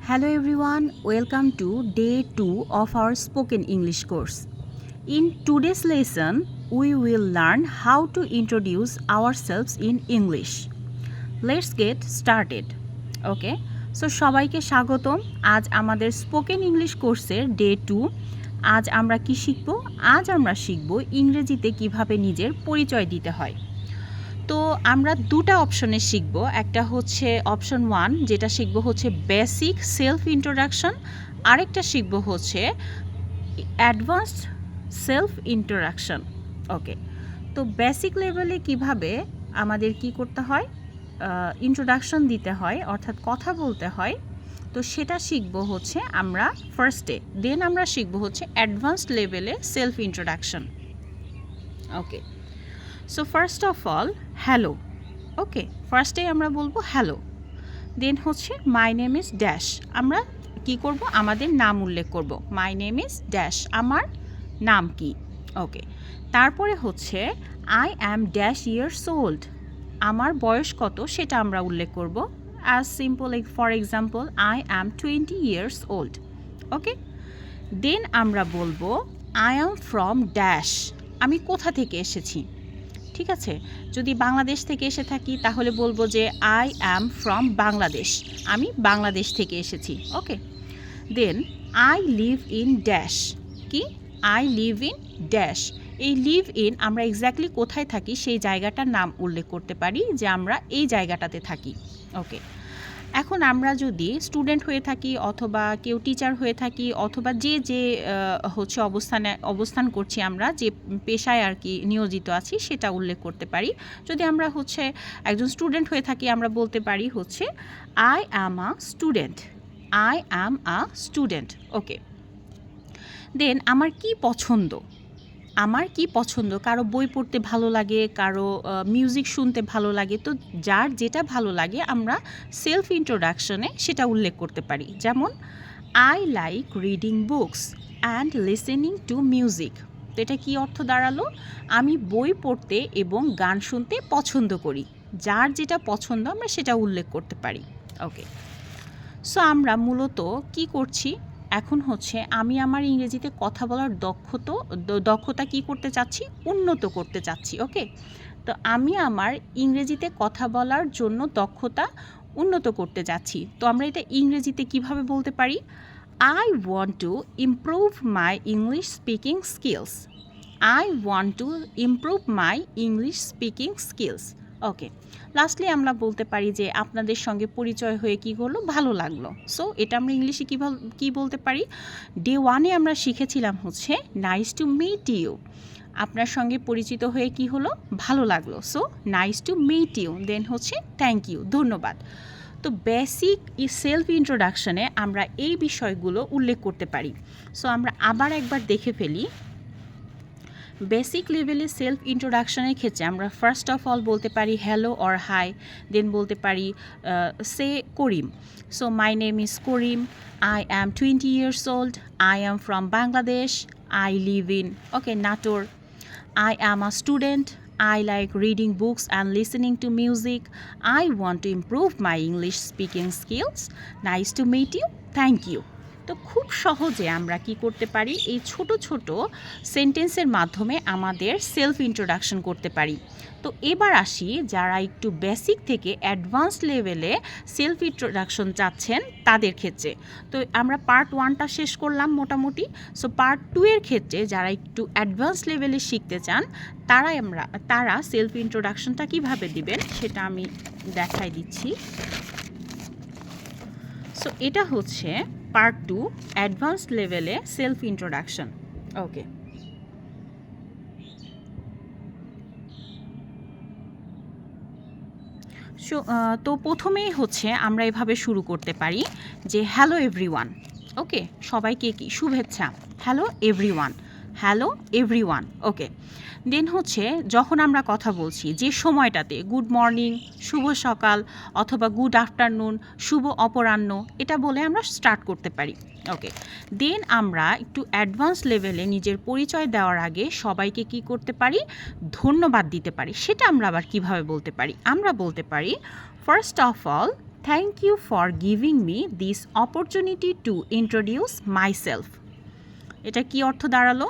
Hello everyone, welcome to day 2 of our spoken English course. In today's lesson, we will learn how to introduce ourselves in English. Let's get started. Okay? So সবাইকে স্বাগতম আজ আমাদের spoken English কোর্সের day 2 আজ আমরা কি শিখব আজ আমরা শিখব ইংরেজিতে কিভাবে নিজের পরিচয় দিতে হয় তো আমরা দুটো অপশনে শিখব একটা হচ্ছে অপশন 1 যেটা শিখব হচ্ছে বেসিক সেলফ ইন্ট্রোডাকশন আরেকটা শিখব হচ্ছে অ্যাডভান্সড সেলফ ইন্ট্রোডাকশন ওকে তো বেসিক লেভেলে কিভাবে আমাদের কি করতে হয় ইন্ট্রোডাকশন দিতে হয় অর্থাৎ কথা বলতে হয় তো সেটা শিখব হচ্ছে আমরা ফার্স্টে দেন আমরা শিখব হচ্ছে অ্যাডভান্সড লেভেলে self introduction okay so first of all hello okay ফার্স্টেই আমরা বলবো হ্যালো দেন হচ্ছে মাই নেম ইজ ড্যাশ আমরা কি করব আমাদের নাম উল্লেখ করব মাই নেম ইজ ড্যাশ আমার নাম কি ওকে তারপরে হচ্ছে I am dash years old আমার বয়স কত সেটা আমরা উল্লেখ করব as simple for example I am 20 years old okay then আমরা বলবো আই অ্যাম ফ্রম ড্যাশ আমি কোথা থেকে এসেছি ঠিক আছে যদি বাংলাদেশ থেকে এসে থাকি তাহলে বলবো যে আই অ্যাম ফ্রম বাংলাদেশ আমি বাংলাদেশ থেকে এসেছি okay then I live in dash কি I live in dash I live in আমরা এক্স্যাক্টলি কোথায় থাকি সেই জায়গাটার নাম উল্লেখ করতে পারি যে আমরা এই জায়গাটাতে থাকি ওকে এখন আমরা যদি স্টুডেন্ট হয়ে থাকি অথবা কেউ টিচার হয়ে থাকি অথবা যে হচ্ছে অবস্থান করছি আমরা যে পেশায় আর কি নিয়োজিত আছি সেটা উল্লেখ করতে পারি যদি আমরা হচ্ছে একজন স্টুডেন্ট হয়ে থাকি আমরা বলতে পারি হচ্ছে I am a student I am a student okay then আমার কি পছন্দ কারো বই পড়তে ভালো লাগে কারো মিউজিক শুনতে ভালো লাগে তো যার যেটা ভালো লাগে আমরা সেলফ ইন্ট্রোডাকশনে সেটা উল্লেখ করতে পারি যেমন I like reading books and listening to music তো এটা কী অর্থ দাঁড়ালো আমি বই পড়তে এবং গান শুনতে পছন্দ করি যার যেটা পছন্দ আমরা সেটা উল্লেখ করতে পারি ওকে সো আমরা মূলত কি করছি এখন হচ্ছে আমি আমার ইংরেজিতে কথা বলার দক্ষতা কি করতে চাচ্ছি উন্নত করতে চাচ্ছি ওকে তো আমি আমার ইংরেজিতে কথা বলার জন্য দক্ষতা উন্নত করতে যাচ্ছি তো আমরা এটা ইংরেজিতে কিভাবে বলতে পারি I want to improve my English speaking skills I want to improve my English speaking skills okay lastly আমরা বলতে পারি যে আপনাদের সঙ্গে পরিচয় হয়ে কী হলো ভালো লাগলো সো এটা আমরা ইংলিশে কী বলতে পারি ডে 1-এ আমরা শিখেছিলাম হচ্ছে নাইস টু মিট ইউ আপনার সঙ্গে পরিচিত হয়ে কি হলো ভালো লাগলো so nice to meet you then হচ্ছে থ্যাংক ইউ ধন্যবাদ তো বেসিক সেলফ ইন্ট্রোডাকশনে আমরা এই বিষয়গুলো উল্লেখ করতে পারি সো আমরা আবার একবার দেখে ফেলি বেসিক লেভেলে সেলফ ইন্ট্রোডাকশনের ক্ষেত্রে আমরা ফার্স্ট অফ অল বলতে পারি হ্যালো অর হাই দেন বলতে পারি সে Karim so my name is Karim I am 20 years old I am from Bangladesh I live in okay Natore I am a student I like reading books and listening to music. I want to improve my English speaking skills. Nice to meet you. Thank you. তো খুব সহজে আমরা কি করতে পারি এই ছোট ছোট সেন্টেন্সের মাধ্যমে আমাদের সেলফ ইন্ট্রোডাকশন করতে পারি তো এবার আসি যারা একটু বেসিক থেকে অ্যাডভান্স লেভেলে সেলফ ইন্ট্রোডাকশন চাচ্ছেন তাদের ক্ষেত্রে তো আমরা পার্ট 1টা শেষ করলাম মোটামুটি সো পার্ট 2-এর ক্ষেত্রে যারা একটু অ্যাডভান্স লেভেলে শিখতে চান তারা সেলফ ইন্ট্রোডাকশনটা কিভাবে দিবেন সেটা আমি দেখাই দিচ্ছি সো এটা হচ্ছে পার্ট 2 অ্যাডভান্স লেভেলে সেলফ ইন্ট্রোডাকশন ওকে তো প্রথমেই হচ্ছে আমরা এভাবে শুরু করতে পারি যে হ্যালো এভরিওয়ান ওকে সবাইকে কি শুভেচ্ছা হ্যালো এভরিওয়ান ওকে দেন হচ্ছে যখন আমরা কথা বলছি যে সময়টাতে গুড মর্নিং শুভ সকাল অথবা গুড আফটারনুন শুভ অপরাহ্ন এটা বলে আমরা স্টার্ট করতে পারি ওকে দেন আমরা একটু অ্যাডভান্স লেভেলে নিজের পরিচয় দেওয়ার আগে সবাইকে কি করতে পারি ধন্যবাদ দিতে পারি সেটা আমরা আবার কিভাবে বলতে পারি আমরা বলতে পারি first of all thank you for giving me this opportunity to introduce myself. এটা কি অর্থ দাঁড়ালো?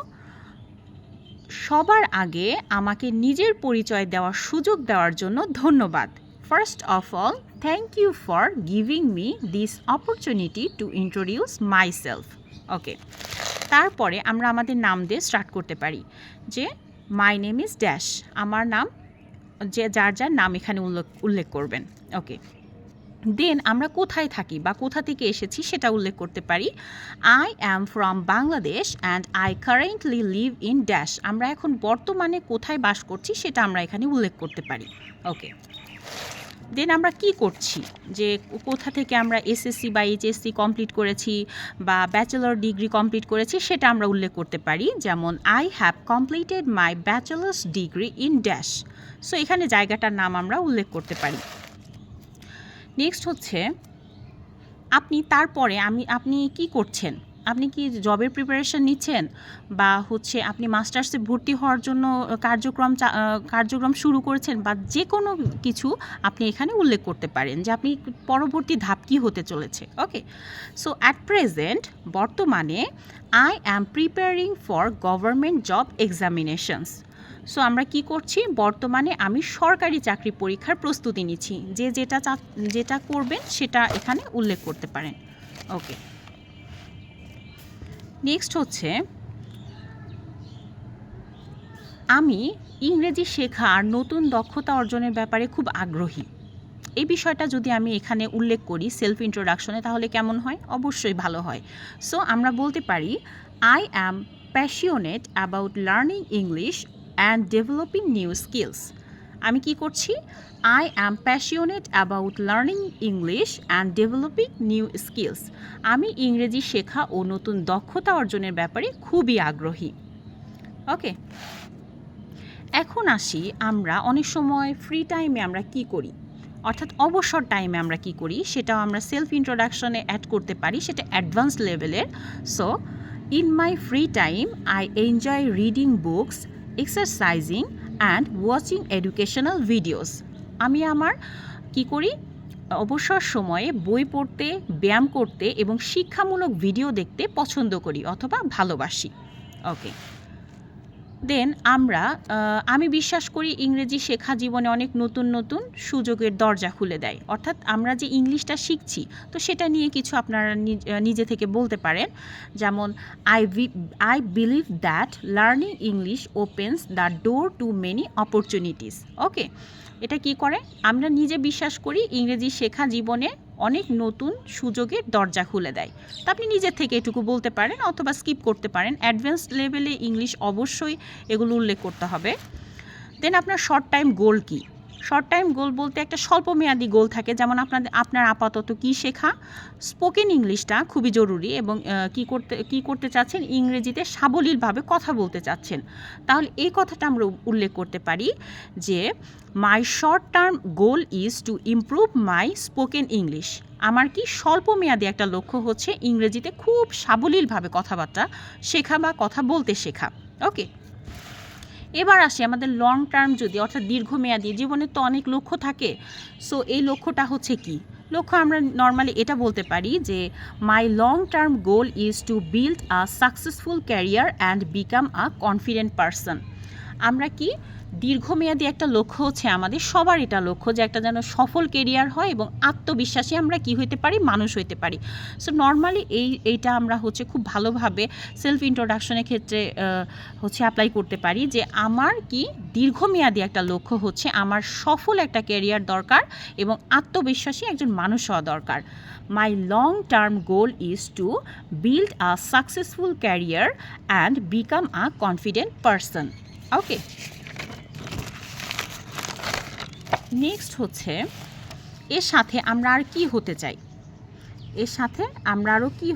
সবার আগে আমাকে নিজের পরিচয় দেওয়ার সুযোগ দেওয়ার জন্য ধন্যবাদ। First of all, thank you for giving me this opportunity to introduce myself. Okay, তারপরে আমরা আমাদের নাম দিয়ে স্টার্ট করতে পারি যে মাই নেম ইজ ড্যাশ, আমার নাম, যে যার যার নাম এখানে উল্লেখ করবেন। ওকে, দেন আমরা কোথায় থাকি বা কোথা থেকে এসেছি সেটা উল্লেখ করতে পারি। I am from Bangladesh and I currently leave in dash. আমরা এখন বর্তমানে কোথায় বাস করছি সেটা আমরা এখানে উল্লেখ করতে পারি। ওকে, দেন আমরা কি করছি, যে কোথা থেকে আমরা এসএসসি বা এইচএসসি কমপ্লিট করেছি বা ব্যাচেলর ডিগ্রি কমপ্লিট করেছি সেটা আমরা উল্লেখ করতে পারি। যেমন I have completed my bachelor's degree in dash. So এখানে জায়গাটার নাম আমরা উল্লেখ করতে পারি। নেক্সট হচ্ছে তারপরে আপনি কি করছেন, আপনি কি জবের প্রিপারেশন নিচ্ছেন বা হচ্ছে আপনি মাস্টার্সে ভর্তি হওয়ার জন্য কার্যক্রম শুরু করেছেন বা যে কোনো কিছু আপনি এখানে উল্লেখ করতে পারেন যে আপনি পরবর্তী ধাপ কী হতে চলেছে। ওকে, সো অ্যাট প্রেজেন্ট, বর্তমানে I am preparing for government job examinations. So আমরা কি করছি, বর্তমানে আমি সরকারি চাকরি পরীক্ষার প্রস্তুতি নিচ্ছি। যেটা করবেন সেটা এখানে উল্লেখ করতে পারেন। ওকে, নেক্সট হচ্ছে আমি ইংরেজি শেখা আর নতুন দক্ষতা অর্জনের ব্যাপারে খুব আগ্রহী। এই বিষয়টা যদি আমি এখানে উল্লেখ করি সেলফ ইন্ট্রোডাকশনে তাহলে কেমন হয়? অবশ্যই ভালো হয়। সো আমরা বলতে পারি I am passionate about learning English and developing new skills. আমি কি করছি? I am passionate about learning English and developing new skills. আমি ইংরেজি শেখা ও নতুন দক্ষতা অর্জনের ব্যাপারে খুবই আগ্রহী। ওকে, এখন আসি আমরা অনেক সময় ফ্রি টাইমে আমরা কি করি, অর্থাৎ অবসর টাইমে আমরা কি করি সেটাও আমরা সেলফ ইন্ট্রোডাকশনে অ্যাড করতে পারি, সেটা অ্যাডভান্স লেভেলের। So in my free time I enjoy reading books, exercising and watching educational videos. আমি আমার কি করি, অবসর সময়ে বই পড়তে, ব্যায়াম করতে এবং শিক্ষামূলক ভিডিও দেখতে পছন্দ করি অথবা ভালোবাসি। ওকে, দেন আমি বিশ্বাস করি ইংরেজি শেখা জীবনে অনেক নতুন নতুন সুযোগের দরজা খুলে দেয়। অর্থাৎ আমরা যে ইংলিশটা শিখছি তো সেটা নিয়ে কিছু আপনারা নিজে থেকে বলতে পারেন। যেমন I believe that learning English opens the door to many opportunities. Okay, এটা কি করে, আমরা নিজে বিশ্বাস করি ইংরেজি শেখা জীবনে অনেক নতুন সুযোগের দরজা খুলে দেয়। তা আপনি নিজের থেকে এটুকু বলতে পারেন অথবা স্কিপ করতে পারেন। অ্যাডভান্সড লেভেলে ইংলিশ অবশ্যই এগুলো উল্লেখ করতে হবে। দেন আপনার শর্ট টাইম গোল কী? শর্ট টাইম গোল বলতে একটা স্বল্পমেয়াদী গোল থাকে, যেমন আপনার আপাতত কি শেখা, স্পোকেন ইংলিশটা খুবই জরুরি এবং কি করতে চাচ্ছেন, ইংরেজিতে সাবলীলভাবে কথা বলতে চাচ্ছেন। তাহলে এই কথাটা আমরা উল্লেখ করতে পারি যে মাই short term goal is to improve my spoken English. আমার কি স্বল্পমেয়াদী একটা লক্ষ্য হচ্ছে ইংরেজিতে খুব সাবলীলভাবে কথাবার্তা শেখা বা কথা বলতে শেখা। ওকে, এবার আসি আমাদের লং টার্ম, যদি অর্থাৎ দীর্ঘমেয়াদী, জীবনে তো অনেক লক্ষ্য থাকে। সো এই লক্ষ্যটা হচ্ছে কি? লক্ষ্য আমরা নর্মালি এটা বলতে পারি যে মাই long term goal is to build a successful career and become a confident person. আমরা কি দীর্ঘমেয়াদী একটা লক্ষ্য হচ্ছে আমাদের সবার, এটা লক্ষ্য যে একটা যেন সফল কেরিয়ার হয় এবং আত্মবিশ্বাসী আমরা কি হইতে পারি, মানুষ হইতে পারি। সো নর্মালি এইটা আমরা হচ্ছে খুব ভালোভাবে সেলফ ইন্ট্রোডাকশনের ক্ষেত্রে হচ্ছে অ্যাপ্লাই করতে পারি যে আমার কি দীর্ঘমেয়াদী একটা লক্ষ্য হচ্ছে আমার সফল একটা কেরিয়ার দরকার এবং আত্মবিশ্বাসী একজন মানুষ হওয়া দরকার। মাই long term goal is to build a successful career and become a confident person. Okay, next হচ্ছে এর সাথে আমরা আর কি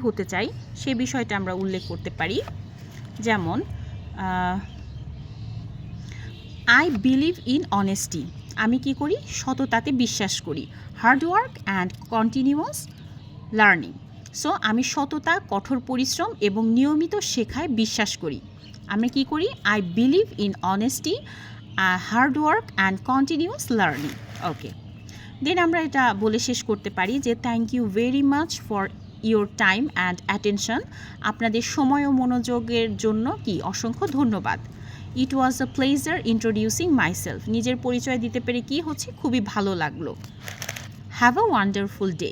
হতে চাই, সে বিষয়টা আমরা উল্লেখ করতে পারি। যেমন আই বিলিভ ইন অনেস্টি, আমি কি করি, সততাতে বিশ্বাস করি। Hard work and continuous learning, so আমি সততা, কঠোর পরিশ্রম এবং নিয়মিত শেখায় বিশ্বাস করি। আমি কি করি, I believe in honesty, hard work and continuous learning. Okay, then আমরা এটা বলে শেষ করতে পারি যে thank you very much for your time and attention. আপনাদের সময় ও মনোযোগের জন্য কি অসংখ্য ধন্যবাদ। It was a pleasure introducing myself. নিজের পরিচয় দিতে পেরে কি হচ্ছে, খুবই ভালো লাগলো। Have a wonderful day.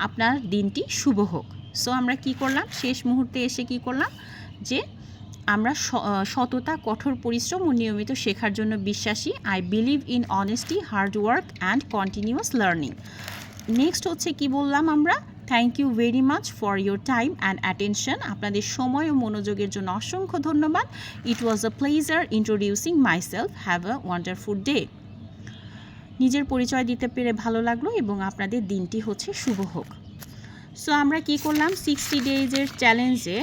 আপনার দিনটি শুভ হোক। সো আমরা কি করলাম, শেষ মুহূর্তে এসে কি করলাম যে আমরা সততা, কঠোর পরিশ্রম ও নিয়মিত শেখার জন্য বিশ্বাসী। I believe in honesty, hard work and continuous learning. Next হচ্ছে কি বললাম আমরা, thank you very much for your time and attention. আপনাদের সময় ও মনোযোগের জন্য অসংখ্য ধন্যবাদ। It was a pleasure introducing myself. Have a wonderful day. নিজের পরিচয় দিতে পেরে ভালো লাগলো এবং আপনাদের দিনটি হচ্ছে শুভ হোক। সো আমরা কি করলাম, 60 ডেজের চ্যালেঞ্জে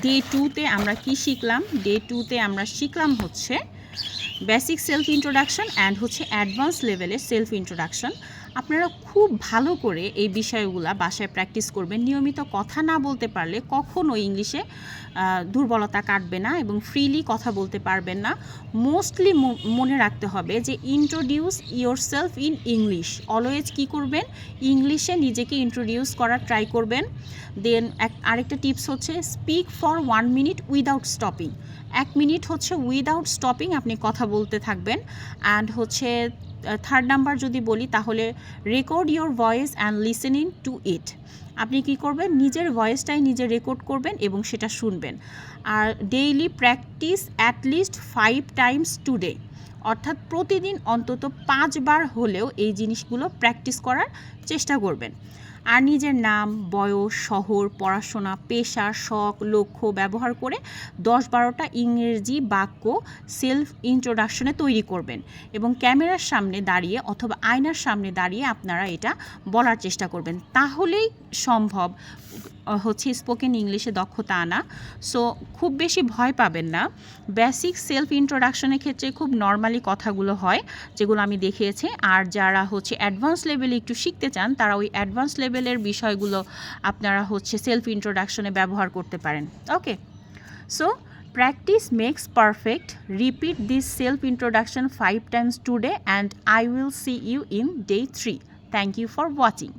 ডে 2তে আমরা কি শিখলাম। ডে 2তে আমরা শিখলাম হচ্ছে বেসিক সেলফ ইন্ট্রোডাকশন অ্যান্ড হচ্ছে অ্যাডভান্স লেভেলের সেলফ ইন্ট্রোডাকশন। আপনারা খুব ভালো করে এই বিষয়গুলো বাসায় প্র্যাকটিস করবেন। নিয়মিত কথা না বলতে পারলে কখনো ইংলিশে দুর্বলতা কাটবে না এবং ফ্রিলি কথা বলতে পারবেন না। মোস্টলি মনে রাখতে হবে যে introduce yourself in English. Always কী করবেন, ইংলিশে নিজেকে ইন্ট্রোডিউস করার ট্রাই করবেন। দেন আরেকটা টিপস হচ্ছে speak for 1 minute without stopping. 1 minute হচ্ছে উইদাউট স্টপিং আপনি কথা বলতে থাকবেন। অ্যান্ড হচ্ছে থার্ড নাম্বার যদি বলি তাহলে record your voice and listening to it. আপনি কি করবেন, নিজের ভয়েসটাই নিজে রেকর্ড করবেন এবং সেটা শুনবেন। আর daily practice at least 5 times today, অর্থাৎ প্রতিদিন অন্তত 5 বার হলেও এই জিনিসগুলো প্র্যাকটিস করার চেষ্টা করবেন। আর নিজের নাম, বয়স, শহর, পড়াশোনা, পেশা, শখ, লক্ষ্য ব্যবহার করে 10-12টা ইংরেজি বাক্য সেলফ ইন্ট্রোডাকশনে তৈরি করবেন এবং ক্যামেরার সামনে দাঁড়িয়ে অথবা আয়নার সামনে দাঁড়িয়ে আপনারা এটা বলার চেষ্টা করবেন। তাহলেই সম্ভব হচ্ছে স্পোকেন ইংলিশে দক্ষতা আনা। সো খুব বেশি ভয় পাবেন না। বেসিক সেলফ ইন্ট্রোডাকশনের ক্ষেত্রে খুব নর্মালি কথাগুলো হয় যেগুলো আমি দেখিয়েছি। আর যারা হচ্ছে অ্যাডভান্স লেভেলে একটু শিখতে চান তারা ওই অ্যাডভান্স লেভেলের বিষয়গুলো আপনারা হচ্ছে সেলফ ইন্ট্রোডাকশনে ব্যবহার করতে পারেন। ওকে, so practice makes perfect. Repeat this self introduction 5 times today and I will see you in day 3. Thank you for watching.